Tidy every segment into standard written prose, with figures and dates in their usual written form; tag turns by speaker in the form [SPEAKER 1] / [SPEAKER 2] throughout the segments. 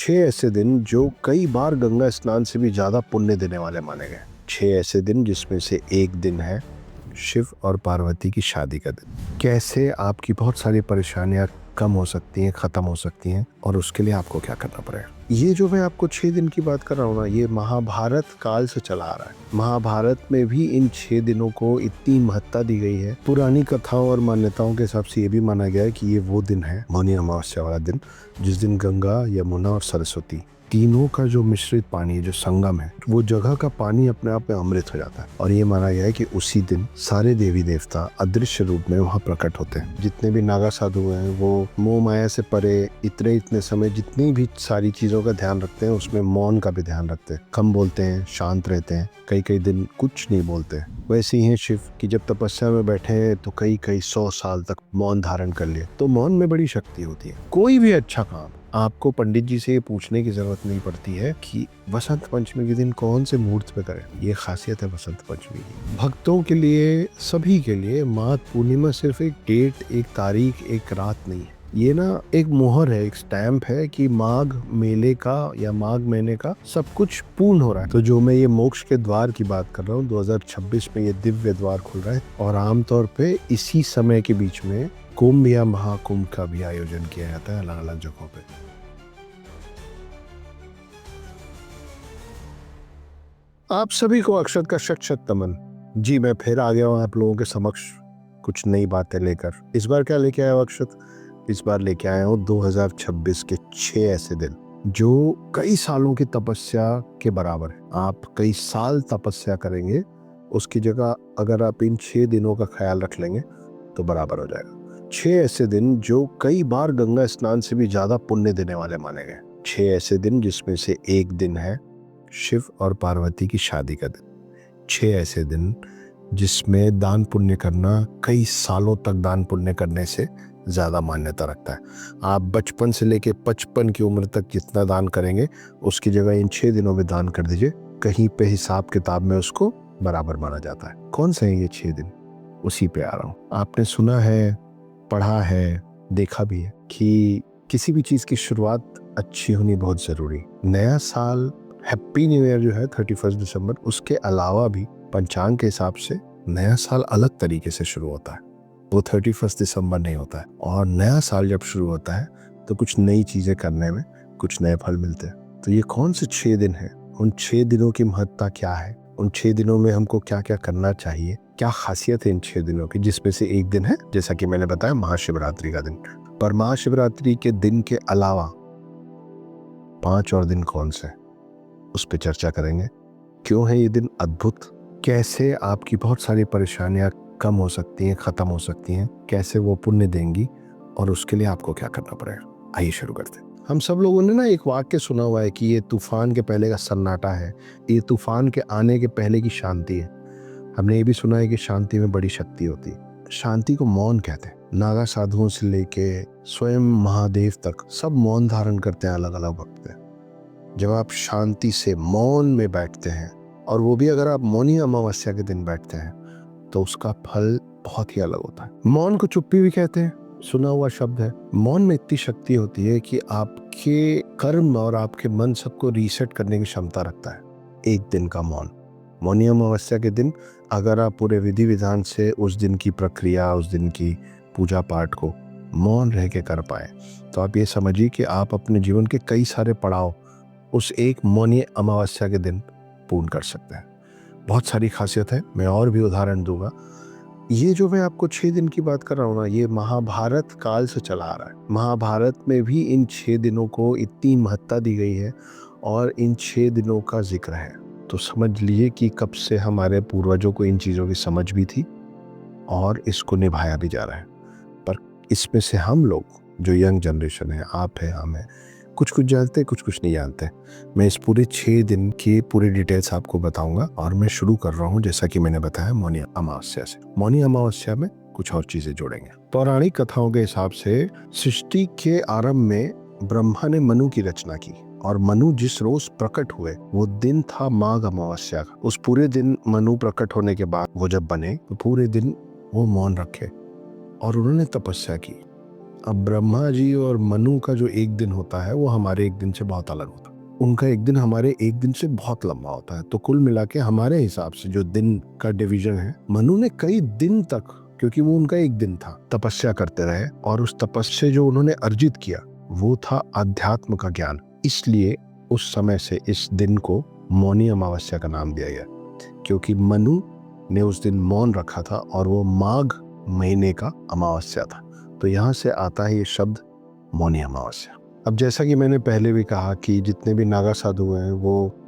[SPEAKER 1] छह ऐसे दिन जो कई बार गंगा स्नान से भी ज्यादा पुण्य देने वाले माने गए। छह ऐसे दिन जिसमें से एक दिन है शिव और पार्वती की शादी का दिन। कैसे आपकी बहुत सारी परेशानियां कम हो सकती हैं, खत्म हो सकती हैं, और उसके लिए आपको क्या करना पड़ेगा। ये जो मैं आपको 6 दिन की बात कर रहा हूँ ना, ये महाभारत काल से चला आ रहा है। महाभारत में भी इन 6 दिनों को इतनी महत्ता दी गई है। पुरानी कथाओं और मान्यताओं के हिसाब से ये भी माना गया है कि ये वो दिन है, मौनी अमावस्या वाला दिन, जिस दिन गंगा, यमुना और सरस्वती तीनों का जो मिश्रित पानी है, जो संगम है, वो जगह का पानी अपने आप में अमृत हो जाता है। और ये माना गया है कि उसी दिन सारे देवी देवता अदृश्य रूप में वहाँ प्रकट होते हैं। जितने भी नागा साधु हैं वो मोह माया से परे इतने समय जितनी भी सारी चीजों का ध्यान रखते हैं, उसमें मौन का भी ध्यान रखते हैं। कम बोलते हैं, शांत रहते हैं, कई दिन कुछ नहीं बोलते। वैसे ही हैं शिव कि जब तपस्या में बैठे हैं तो कई 100 साल तक मौन धारण कर लिए। तो मौन में बड़ी शक्ति होती है। कोई भी अच्छा काम आपको पंडित जी से ये पूछने की जरूरत नहीं पड़ती है कि वसंत पंचमी के दिन कौन से मुहूर्त पे करें। ये खासियत है वसंत पंचमी की। भक्तों के लिए, सभी के लिए माघ पूर्णिमा सिर्फ एक डेट, एक तारीख, एक रात नहीं है। ये ना एक मोहर है, एक स्टैम्प है कि माघ मेले का या माघ महीने का सब कुछ पूर्ण हो रहा है। तो जो मैं ये मोक्ष के द्वार की बात कर रहा हूँ, 2026 में ये दिव्य द्वार खुल रहा है। और आमतौर पे इसी समय के बीच में कुंभ या महाकुंभ का भी आयोजन किया जाता है अलग अलग जगहों पे। आप सभी को अक्षत का शत शत नमन। जी, मैं फिर आ गया हूँ आप लोगों के समक्ष कुछ नई बातें लेकर। इस बार क्या लेके आया हूँ अक्षत? इस बार लेके आया हूँ 2026 के 6 ऐसे दिन जो कई सालों की तपस्या के बराबर है। आप कई साल तपस्या करेंगे, उसकी जगह अगर आप इन 6 दिनों का ख्याल रख लेंगे तो बराबर हो जाएगा। 6 ऐसे दिन जो कई बार गंगा स्नान से भी ज्यादा पुण्य देने वाले माने गए। 6 ऐसे दिन जिसमें से एक दिन है शिव और पार्वती की शादी का दिन। 6 ऐसे दिन जिसमें दान पुण्य करना कई सालों तक दान पुण्य करने से ज्यादा मान्यता रखता है। आप बचपन से लेके 55 की उम्र तक जितना दान करेंगे, उसकी जगह इन 6 दिनों में दान कर दीजिए। कहीं पे हिसाब किताब में उसको बराबर माना जाता है। कौन से हैं ये 6 दिन? उसी पे आ रहा हूँ। आपने सुना है, पढ़ा है, देखा भी है कि किसी भी चीज की शुरुआत अच्छी होनी बहुत जरूरी। नया साल, हैप्पी न्यू ईयर जो है 31 दिसंबर, उसके अलावा भी पंचांग के हिसाब से नया साल अलग तरीके से शुरू होता है। वो 31 दिसंबर नहीं होता है। और नया साल जब शुरू होता है तो कुछ नई चीजें करने में कुछ नए फल मिलते हैं। तो ये कौन से 6 दिन है? उन 6 दिनों की महत्ता क्या है? उन 6 दिनों में हमको क्या क्या करना चाहिए? क्या खासियत है इन 6 दिनों की? जिसमें से एक दिन है, जैसा कि मैंने बताया, महाशिवरात्रि का दिन। पर महाशिवरात्रि के दिन के अलावा 5 और दिन कौन से, उस पर चर्चा करेंगे। क्यों है ये दिन अद्भुत? कैसे आपकी बहुत सारी परेशानियां कम हो सकती हैं, खत्म हो सकती हैं, कैसे वो पुण्य देंगी, और उसके लिए आपको क्या करना पड़ेगा। आइए शुरू करते हैं। हम सब लोगों ने ना एक वाक्य सुना हुआ है कि ये तूफान के पहले का सन्नाटा है, ये तूफान के आने के पहले की शांति है। हमने ये भी सुना है कि शांति में बड़ी शक्ति होती है। शांति को मौन कहते हैं। नागा साधुओं से लेके स्वयं महादेव तक सब मौन धारण करते हैं अलग अलग वक्त पे। जब आप शांति से मौन में बैठते हैं, और वो भी अगर आप मौनी अमावस्या के दिन बैठते हैं, तो उसका फल बहुत ही अलग होता है। मौन को चुप्पी भी कहते हैं, सुना हुआ शब्द है। मौन में इतनी शक्ति होती है कि आपके कर्म और आपके मन सबको रीसेट करने की क्षमता रखता है। एक दिन का मौन, मौनी अमावस्या के दिन, अगर आप पूरे विधि विधान से उस दिन की प्रक्रिया, उस दिन की पूजा पाठ को मौन रह के कर पाए, तो आप ये समझिए कि आप अपने जीवन के कई सारे पड़ाव उस एक मौनी अमावस्या के दिन पूर्ण कर सकते हैं। बहुत सारी खासियत है, मैं और भी उदाहरण दूंगा। ये जो मैं आपको 6 दिन की बात कर रहा हूँ ना, ये महाभारत काल से चला आ रहा है। महाभारत में भी इन 6 दिनों को इतनी महत्ता दी गई है और इन 6 दिनों का जिक्र है। तो समझ लीजिए कि कब से हमारे पूर्वजों को इन चीज़ों की समझ भी थी और इसको निभाया भी जा रहा है। पर इसमें से हम लोग, जो यंग जनरेशन है, आप है, हम है, कुछ जानते हैं, कुछ नहीं जानते। मैं इस पूरे 6 दिन की पूरी डिटेल्स आपको बताऊंगा। और मैं शुरू कर रहा हूँ, जैसा कि मैंने बताया, मौनी अमावस्या से। मौनी अमावस्या में कुछ और चीजें जोड़ेंगे। पौराणिक कथाओं के हिसाब से सृष्टि के आरंभ में ब्रह्मा ने मनु की रचना की, और मनु जिस रोज प्रकट हुए वो दिन था माघ अमावस्या का। उस पूरे दिन मनु प्रकट होने के बाद वो जब बने तो पूरे दिन वो मौन रखे और उन्होंने तपस्या की। अब ब्रह्मा जी और मनु का जो एक दिन होता है वो हमारे एक दिन से बहुत अलग होता है। उनका एक दिन हमारे एक दिन से बहुत लंबा होता है। तो कुल मिला के हमारे हिसाब से जो दिन का डिवीजन है, मनु ने कई दिन तक, क्योंकि वो उनका एक दिन था, तपस्या करते रहे और उस तपस्या जो उन्होंने अर्जित किया वो था अध्यात्म का ज्ञान। इसलिए उस समय से इस दिन को मौनी अमावस्या का नाम दिया गया, क्योंकि मनु ने उस दिन मौन रखा था और वो माघ महीने का अमावस्या था। तो यहाँ से आता है ये शब्द मौनी अमावस्या। अब जैसा कि मैंने पहले भी कहा कि जितने भी नागा साधु हैं वो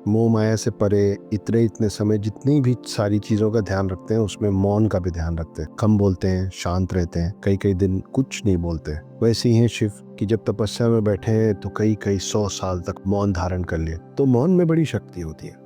[SPEAKER 1] मोह माया से परे इतने समय जितनी भी सारी चीज़ों का ध्यान रखते हैं उसमें मौन का भी ध्यान रखते हैं। कम बोलते हैं, शांत रहते हैं, कई दिन कुछ नहीं बोलते। वैसे ही हैं शिव कि जब तपस्या में बैठे हैं तो कई 100 साल तक मौन धारण कर लिए। तो मौन में बड़ी शक्ति होती है।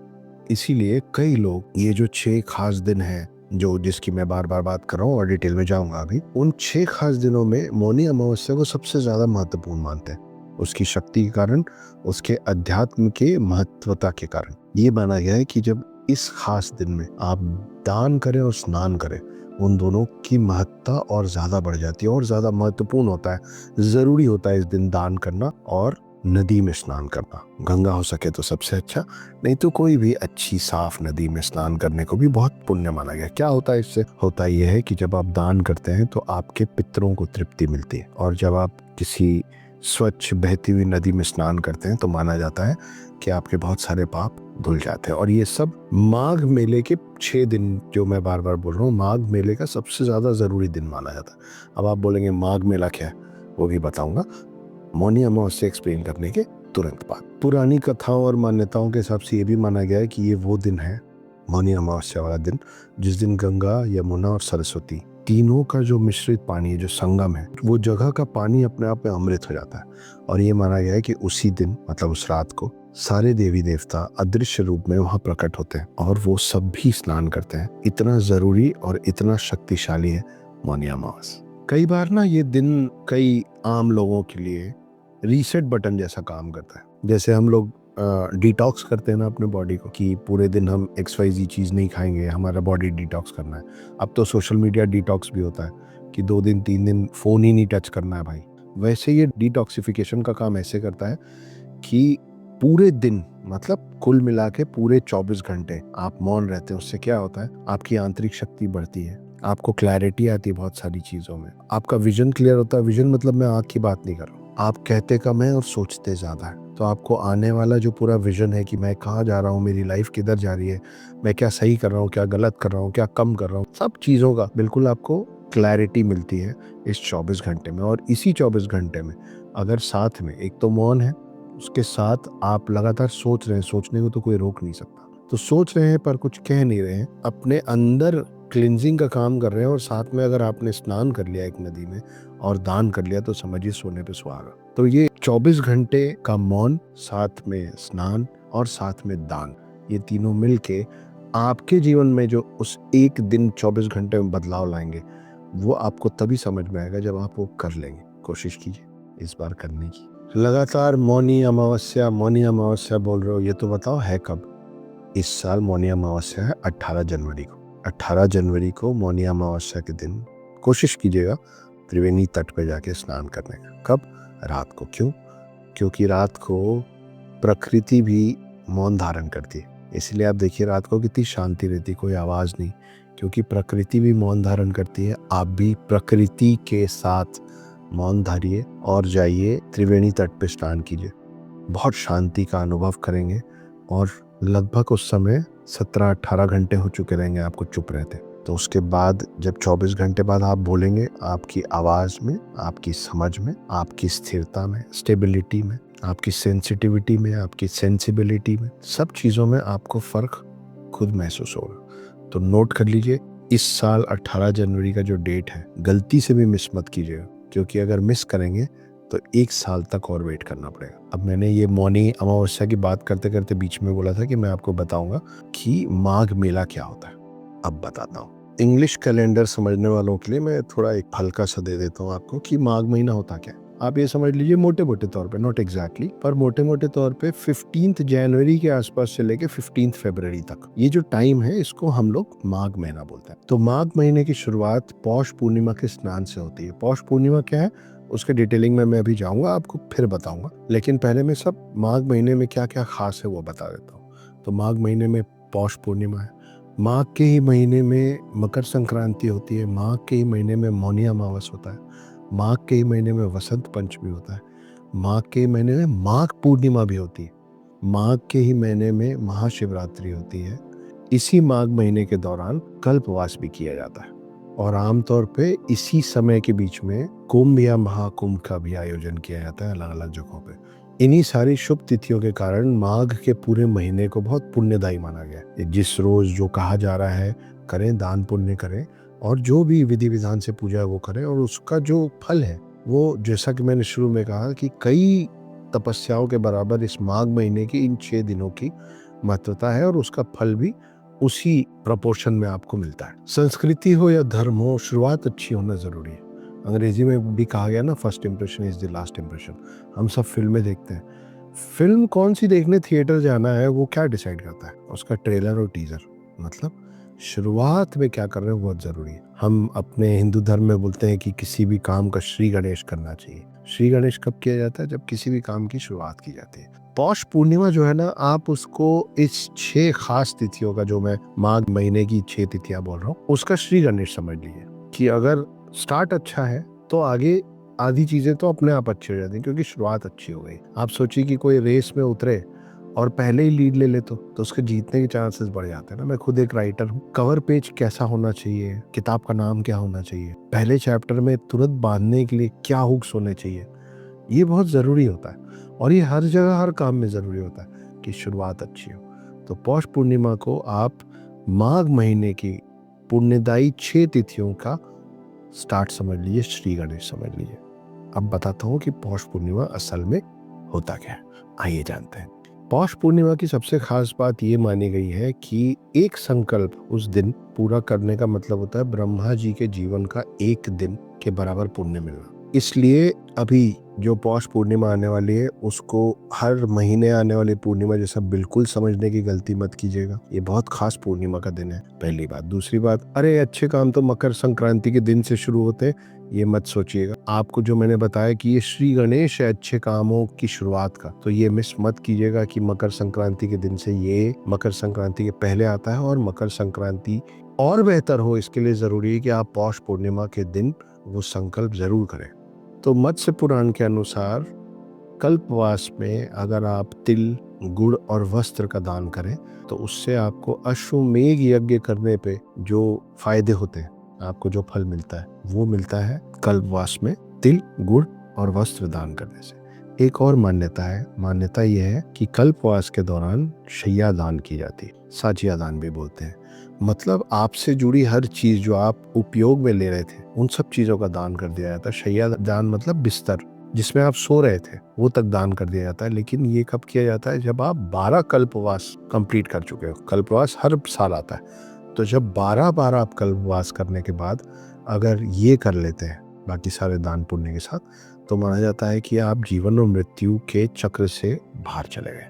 [SPEAKER 1] इसीलिए कई लोग ये जो 6 खास दिन हैं, जो जिसकी मैं बार बात कर रहा हूँ और डिटेल में जाऊंगा अभी, उन 6 खास दिनों में मौनी अमावस्या को सबसे ज्यादा महत्वपूर्ण मानते हैं। उसकी शक्ति के कारण, उसके अध्यात्म के महत्वता के कारण ये माना गया है कि जब इस खास दिन में आप दान करें और स्नान करें, उन दोनों की महत्ता और ज्यादा बढ़ जाती है और ज्यादा महत्वपूर्ण होता है। जरूरी होता है इस दिन दान करना और नदी में स्नान करना। गंगा हो सके तो सबसे अच्छा, नहीं तो कोई भी अच्छी साफ नदी में स्नान करने को भी बहुत पुण्य माना गया। क्या होता है इससे? होता यह है कि जब आप दान करते हैं तो आपके पितरों को तृप्ति मिलती है, और जब आप किसी स्वच्छ बहती हुई नदी में स्नान करते हैं तो माना जाता है कि आपके बहुत सारे पाप धुल जाते हैं। और ये सब माघ मेले के 6 दिन, जो मैं बार बोल रहा हूँ, माघ मेले का सबसे ज्यादा जरूरी दिन माना जाता है। अब आप बोलेंगे माघ मेला क्या है, वो भी बताऊंगा मौनी अमावस्या एक्सप्लेन करने के तुरंत बाद। पुरानी कथाओं और मान्यताओं के हिसाब से ये भी माना गया है कि ये वो दिन है, मौनी अमावस्या वाला दिन, जिस दिन गंगा, यमुना और सरस्वती तीनों का जो मिश्रित पानी है, जो संगम है, वो जगह का पानी अपने आप में अमृत हो जाता है। और ये माना गया है कि उसी दिन, मतलब उस रात को, सारे देवी देवता अदृश्य रूप में वहां प्रकट होते हैं और वो सब भी स्नान करते हैं। इतना जरूरी और इतना शक्तिशाली है मौनी अमावस्या। कई बार ना ये दिन कई आम लोगों के लिए रीसेट बटन जैसा काम करता है। जैसे हम लोग डिटॉक्स करते हैं ना अपने बॉडी को, कि पूरे दिन हम XYZ चीज़ नहीं खाएंगे, हमारा बॉडी डिटॉक्स करना है। अब तो सोशल मीडिया डिटॉक्स भी होता है कि 2 दिन 3 दिन फ़ोन ही नहीं टच करना है भाई। वैसे ये डिटॉक्सिफिकेशन का काम ऐसे करता है कि पूरे दिन, मतलब कुल मिला के पूरे 24 घंटे आप मौन रहते हैं। उससे क्या होता है, आपकी आंतरिक शक्ति बढ़ती है, आपको क्लैरिटी आती है बहुत सारी चीज़ों में, आपका विजन क्लियर होता है। विजन मतलब मैं आँख की बात नहीं कर रहा हूँ, आप कहते कम है और सोचते ज़्यादा है। तो आपको आने वाला जो पूरा विजन है कि मैं कहाँ जा रहा हूँ, मेरी लाइफ किधर जा रही है, मैं क्या सही कर रहा हूँ, क्या गलत कर रहा हूँ, क्या कम कर रहा हूँ, सब चीज़ों का बिल्कुल आपको क्लैरिटी मिलती है इस 24 घंटे में। और इसी 24 घंटे में अगर साथ में एक तो मौन है, उसके साथ आप लगातार सोच रहे हैं, सोचने को तो कोई रोक नहीं सकता, तो सोच रहे हैं पर कुछ कह नहीं रहे हैं, अपने अंदर क्लिनजिंग का काम कर रहे हैं, और साथ में अगर आपने स्नान कर लिया एक नदी में और दान कर लिया तो समझिए सोने पे सुहागा। तो ये 24 घंटे का मौन, साथ में स्नान और साथ में दान, ये तीनों मिलके आपके जीवन में जो उस एक दिन 24 घंटे में बदलाव लाएंगे, वो आपको तभी समझ में आएगा जब आप वो कर लेंगे। कोशिश कीजिए इस बार करने की। लगातार मौनी अमावस्या बोल रहे हो, ये तो बताओ है कब? इस साल मौनी अमावस्या है 18 जनवरी को। 18 जनवरी को मौनी अमावस्या के दिन कोशिश कीजिएगा त्रिवेणी तट पे जाके स्नान करने का। कब? रात को। क्यों? क्योंकि रात को प्रकृति भी मौन धारण करती है। इसलिए आप देखिए रात को कितनी शांति रहती, कोई आवाज़ नहीं, क्योंकि प्रकृति भी मौन धारण करती है। आप भी प्रकृति के साथ मौन धारिए और जाइए त्रिवेणी तट पे स्नान कीजिए। बहुत शांति का अनुभव करेंगे और लगभग उस समय 17-18 घंटे हो चुके रहेंगे आपको चुप रहते। तो उसके बाद जब 24 घंटे बाद आप बोलेंगे, आपकी आवाज़ में, आपकी समझ में, आपकी स्थिरता में, स्टेबिलिटी में, आपकी सेंसिटिविटी में, आपकी सेंसिबिलिटी में, सब चीज़ों में आपको फ़र्क खुद महसूस होगा। तो नोट कर लीजिए, इस साल 18 जनवरी का जो डेट है गलती से भी मिस मत कीजिएगा, क्योंकि अगर मिस करेंगे तो 1 साल तक और वेट करना पड़ेगा। अब मैंने ये मौनी अमावस्या की बात करते करते बीच में बोला था कि मैं आपको बताऊंगा कि माघ मेला क्या होता है। अब बताता हूँ। इंग्लिश कैलेंडर समझने वालों के लिए मैं थोड़ा एक हल्का सा दे देता हूँ आपको कि माघ महीना होता क्या है। आप ये समझ लीजिए मोटे मोटे तौर पे, नॉट एग्जैक्टली, पर मोटे मोटे तौर पे 15 जनवरी के आसपास से लेके 15 फरवरी तक, ये जो टाइम है इसको हम लोग माघ महीना बोलते हैं। तो माघ महीने की शुरुआत पौष पूर्णिमा के स्नान से होती है। पौष पूर्णिमा क्या है? उसके डिटेलिंग में मैं अभी जाऊंगा, आपको फिर बताऊंगा। लेकिन पहले मैं सब माघ महीने में क्या क्या खास है वो बता देता हूँ। तो माघ महीने में पौष पूर्णिमा है, माघ के ही महीने में मकर संक्रांति होती है, माघ के ही महीने में मौनी अमावस होता है, माघ के ही महीने में वसंत पंचमी होता है, माघ के ही महीने में माघ पूर्णिमा भी होती है, माघ के ही महीने में महाशिवरात्रि होती है। इसी माघ महीने के दौरान कल्पवास भी किया जाता है और आमतौर पे इसी समय के बीच में कुंभ या महाकुंभ का भी आयोजन किया जाता है अलग अलग जगहों पे। इन्हीं सारी शुभ तिथियों के कारण माघ के पूरे महीने को बहुत पुण्यदायी माना गया है। जिस रोज जो कहा जा रहा है करें, दान पुण्य करें और जो भी विधि विधान से पूजा है वो करें, और उसका जो फल है वो, जैसा कि मैंने शुरू में कहा कि कई तपस्याओं के बराबर इस माघ महीने की इन 6 दिनों की महत्वता है और उसका फल भी उसी प्रपोर्शन में आपको मिलता है। संस्कृति हो या धर्म हो, शुरुआत अच्छी होना जरूरी है। अंग्रेजी में भी कहा गया ना, first impression is the last impression. हम सब फिल्में देखते हैं, फिल्म कौन सी देखने थिएटर जाना है वो क्या डिसाइड करता है? उसका ट्रेलर और टीजर। मतलब शुरुआत में क्या कर रहे हैं वो बहुत जरूरी है। हम अपने हिंदू धर्म में बोलते हैं कि किसी भी काम का श्री गणेश करना चाहिए। श्री गणेश कब किया जाता है? जब किसी भी काम की शुरुआत की जाती है। पौष पूर्णिमा जो है ना, आप उसको इस 6 खास तिथियों का, जो मैं माघ महीने की 6 तिथियां बोल रहा हूँ, उसका श्री गणेश समझ लीजिए कि अगर स्टार्ट अच्छा है तो आगे आधी चीजें तो अपने आप अच्छी हो जाती हैं, क्योंकि शुरुआत अच्छी हो गई। आप सोचिए कि कोई रेस में उतरे और पहले ही लीड ले ले तो उसके जीतने के चांसेस बढ़ जाते हैं ना। मैं खुद एक राइटर हूँ। कवर पेज कैसा होना चाहिए, किताब का नाम क्या होना चाहिए, पहले चैप्टर में तुरंत बांधने के लिए क्या हुक्स होने चाहिए, ये बहुत जरूरी होता है। और ये हर जगह हर काम में जरूरी होता है कि शुरुआत अच्छी हो। तो पौष पूर्णिमा को आप माघ महीने की पुण्यदायी 6 तिथियों का स्टार्ट समझ लीजिए, श्री गणेश समझ लीजिए। अब बताता हूँ कि पौष पूर्णिमा असल में होता क्या है, आइए जानते हैं। पौष पूर्णिमा की सबसे खास बात ये मानी गई है कि एक संकल्प उस दिन पूरा करने का मतलब होता है ब्रह्मा जी के जीवन का एक दिन के बराबर पुण्य मिलना। इसलिए अभी जो पौष पूर्णिमा आने वाली है उसको हर महीने आने वाली पूर्णिमा जैसा बिल्कुल समझने की गलती मत कीजिएगा। ये बहुत खास पूर्णिमा का दिन है, पहली बात। दूसरी बात, अरे अच्छे काम तो मकर संक्रांति के दिन से शुरू होते हैं, ये मत सोचिएगा। आपको जो मैंने बताया कि ये श्री गणेश है अच्छे कामों की शुरुआत का, तो ये मिस मत कीजिएगा कि मकर संक्रांति के दिन से ये मकर संक्रांति के पहले आता है। और मकर संक्रांति और बेहतर हो इसके लिए जरूरी है कि आप पौष पूर्णिमा के दिन वो संकल्प जरूर करें। तो मत्स्य पुराण के अनुसार कल्पवास में अगर आप तिल, गुड़ और वस्त्र का दान करें तो उससे आपको अश्वमेघ यज्ञ करने पे जो फायदे होते हैं, आपको जो फल मिलता है वो मिलता है कल्पवास में तिल, गुड़ और वस्त्र दान करने से। एक और मान्यता है, मान्यता यह है कि कल्पवास के दौरान शैया दान की जाती है, साजिया दान भी बोलते हैं। मतलब आपसे जुड़ी हर चीज जो आप उपयोग में ले रहे थे उन सब चीजों का दान कर दिया जाता है। शैया दान मतलब बिस्तर जिसमें आप सो रहे थे वो तक दान कर दिया जाता है। लेकिन ये कब किया जाता है? जब आप 12 कल्पवास कंप्लीट कर चुके हो। कल्पवास हर साल आता है, तो जब 12 आप कल्पवास करने के बाद अगर ये कर लेते हैं बाकी सारे दान पुण्य के साथ, तो माना जाता है कि आप जीवन और मृत्यु के चक्र से बाहर चले गए,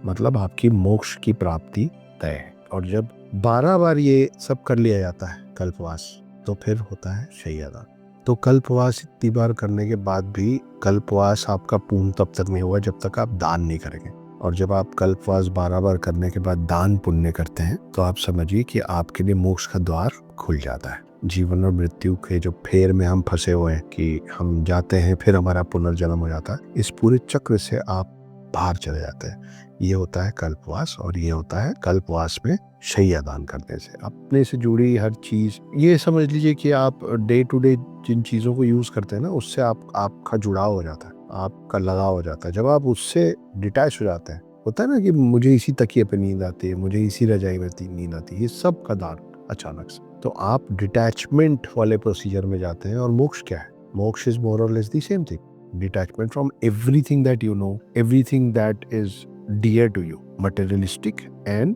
[SPEAKER 1] मतलब आपकी मोक्ष की प्राप्ति तय है। और जब 12 बार ये सब कर लिया जाता है कल्पवास, तो फिर होता है शैयादान। तो कल्पवास इतनी बार करने के बाद भी कल्पवास आपका पूर्ण तब तक नहीं हुआ जब तक आप दान नहीं करेंगे। और जब आप कल्पवास 12 बार करने के बाद दान पुण्य करते हैं तो आप समझिए कि आपके लिए मोक्ष का द्वार खुल जाता है। जीवन और मृत्यु के जो फेर में हम फंसे हुए हैं कि हम जाते हैं फिर हमारा पुनर्जन्म हो जाता है, इस पूरे चक्र से आप बाहर चले जाते हैं। ये होता है कल्पवास, और ये होता है कल्पवास में शैया दान करने से अपने से जुड़ी हर चीज। ये समझ लीजिए कि आप डे टू डे जिन चीजों को यूज करते हैं ना, उससे आपका जुड़ाव हो जाता है, आपका लगाव हो जाता है। जब आप उससे डिटैच हो जाते हैं, होता है ना कि मुझे इसी तकिए पे नींद आती है, मुझे इसी रजाई में नींद आती है, ये सब का दान अचानक से, तो आप डिटैचमेंट वाले प्रोसीजर में जाते हैं। और मोक्ष क्या है? मोक्ष इज मोर और less the same thing, detachment from everything that you know, everything that is dear to you, materialistic and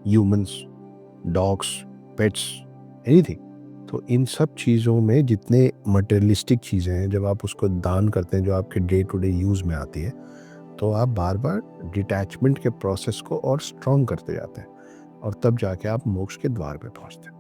[SPEAKER 1] humans, dogs, pets, anything. तो इन सब चीज़ों में जितने मटेरियलिस्टिक चीज़ें हैं, जब आप उसको दान करते हैं जो आपके डे टू डे यूज़ में आती है, तो आप बार बार डिटैचमेंट के प्रोसेस को और स्ट्रॉन्ग करते जाते हैं, और तब जाके आप मोक्ष के द्वार पे पहुंचते हैं।